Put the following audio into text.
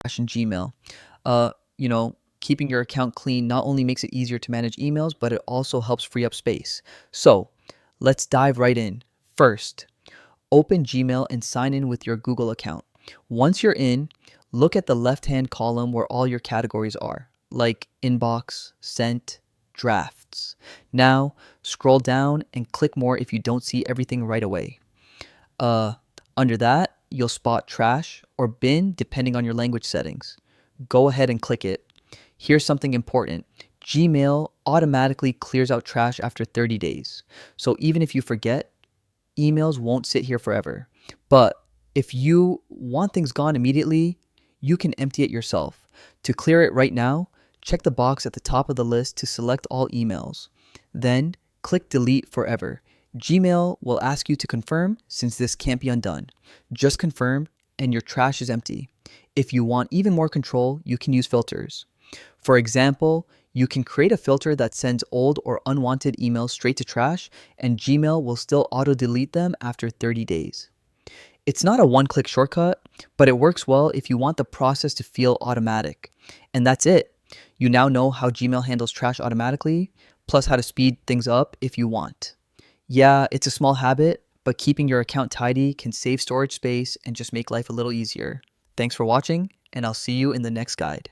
trash in Gmail. Keeping your account clean not only makes it easier to manage emails, but it also helps free up space. So let's dive right in. First, open Gmail and sign in with your Google account. Once you're in, look at the left-hand column where all your categories are, like inbox, sent, drafts. Now, scroll down and click more if you don't see everything right away. Uh, Under that, you'll spot trash or bin depending on your language settings. Go ahead and click it. Here's something important. Gmail automatically clears out trash after 30 days. So even if you forget, emails won't sit here forever. But if you want things gone immediately, you can empty it yourself. To clear it right now, check the box at the top of the list to select all emails. Then click delete forever. Gmail will ask you to confirm since this can't be undone. Just confirm and your trash is empty. If you want even more control, you can use filters. For example, you can create a filter that sends old or unwanted emails straight to trash, and Gmail will still auto-delete them after 30 days. It's not a one-click shortcut, but it works well if you want the process to feel automatic. And that's it. You now know how Gmail handles trash automatically, plus how to speed things up if you want. Yeah, it's a small habit, but keeping your account tidy can save storage space and just make life a little easier. Thanks for watching, and I'll see you in the next guide.